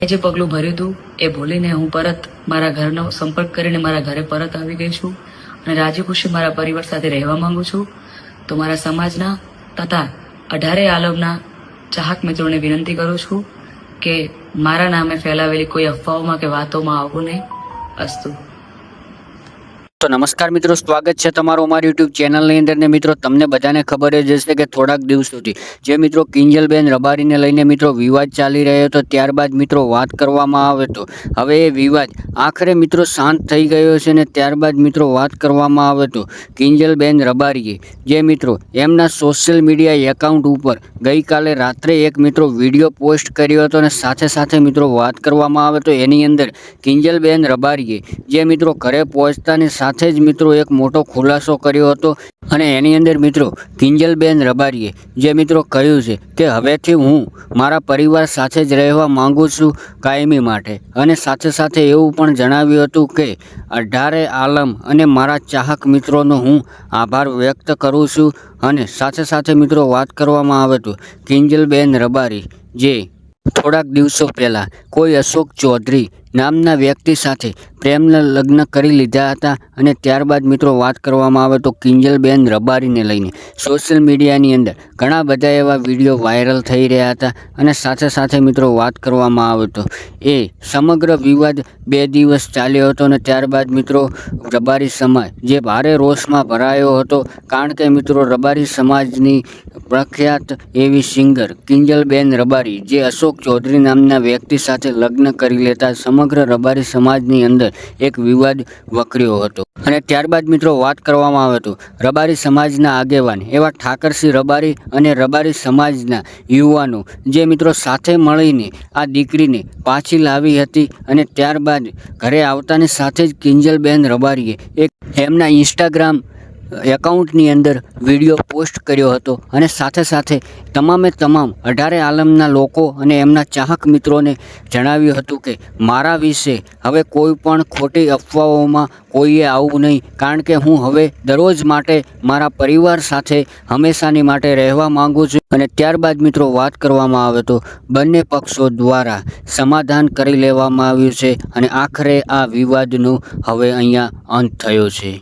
જે પગલું ભર્યું હતું એ ભૂલીને હું પરત મારા ઘરનો સંપર્ક કરીને મારા ઘરે પરત આવી ગઈ છું અને રાજી ખુશી મારા પરિવાર સાથે રહેવા માંગુ છું. તો મારા સમાજના તથા 18 આલમના ચાહક મિત્રોને વિનંતી કરું છું કે મારા નામે ફેલાવેલી કોઈ અફવાઓમાં કે વાતોમાં આવવું નહીં. અસ્તુ. તો નમસ્કાર મિત્રો, સ્વાગત છે તમારું અમારી યુટ્યુબ ચેનલની અંદર. ને મિત્રો, તમને બધાને ખબર જ હશે કે થોડાક દિવસોથી જે મિત્રો કિંજલબેન રબારીને લઈને મિત્રો વિવાદ ચાલી રહ્યો હતો, ત્યારબાદ મિત્રો વાત કરવામાં આવે તો હવે એ વિવાદ આખરે મિત્રો શાંત થઈ ગયો છે. ને ત્યારબાદ મિત્રો વાત કરવામાં આવે તો કિંજલબેન રબારીએ જે મિત્રો એમના સોશિયલ મીડિયા એકાઉન્ટ ઉપર ગઈકાલે રાત્રે એક મિત્રો વિડીયો પોસ્ટ કર્યો હતો. અને સાથે સાથે મિત્રો વાત કરવામાં આવે તો એની અંદર કિંજલબેન રબારીએ જે મિત્રો ઘરે પહોંચતાની સાથે જ મિત્રો એક મોટો ખુલાસો કર્યો હતો. અને એની અંદર મિત્રો કિંજલબેન રબારીએ જે મિત્રો કહ્યું છે કે હવેથી હું મારા પરિવાર સાથે જ રહેવા માંગુ છું કાયમી માટે. અને સાથે સાથે એવું પણ જણાવ્યું હતું કે 18 આલમ અને મારા ચાહક મિત્રોનો હું આભાર વ્યક્ત કરું છું. અને સાથે સાથે મિત્રો વાત કરવામાં આવે તો કિંજલબેન રબારી જે થોડાક દિવસો પહેલાં કોઈ અશોક ચૌધરી નામના વ્યક્તિ સાથે પ્રેમના લગ્ન કરી લીધા હતા. અને ત્યારબાદ મિત્રો વાત કરવામાં આવે તો કિંજલબેન રબારીને લઈને સોશિયલ મીડિયાની અંદર ઘણા બધા એવા વિડીયો વાયરલ થઈ રહ્યા હતા. અને સાથે સાથે મિત્રો વાત કરવામાં આવે તો એ સમગ્ર વિવાદ 2 દિવસ ચાલ્યો હતો. અને ત્યારબાદ મિત્રો રબારી સમાજ જે ભારે રોષમાં ભરાયો હતો, કારણ કે મિત્રો રબારી સમાજની પ્રખ્યાત એવી સિંગર કિંજલબેન રબારી જે અશોક ચૌધરી નામના વ્યક્તિ સાથે લગ્ન કરી લેતા સમગ્ર રબારી સમાજની અંદર એક વિવાદ વકર્યો હતો. અને ત્યારબાદ મિત્રો વાત કરવામાં આવે તો રબારી સમાજના આગેવાન એવા ઠાકરસિંહ રબારી અને રબારી સમાજના યુવાનો જે મિત્રો સાથે મળીને આ દીકરીને પાછી લાવી હતી. અને ત્યારબાદ ઘરે આવતાની સાથે જ કિંજલબેન રબારીએ એક એમના ઇન્સ્ટાગ્રામ એકાઉન્ટની અંદર વિડીયો પોસ્ટ કર્યો હતો. અને સાથે સાથે તમામે તમામ 18 આલમના લોકો અને એમના ચાહક મિત્રોને જણાવ્યું હતું કે મારા વિશે હવે કોઈ પણ ખોટી અફવાઓમાં કોઈએ આવવું નહીં, કારણ કે હું હવે દરરોજ માટે મારા પરિવાર સાથે હંમેશાની માટે રહેવા માંગુ છું. અને ત્યારબાદ મિત્રો વાત કરવામાં આવે તો બંને પક્ષો દ્વારા સમાધાન કરી લેવામાં આવ્યું છે. અને આખરે આ વિવાદનો હવે અહીંયા અંત થયો છે.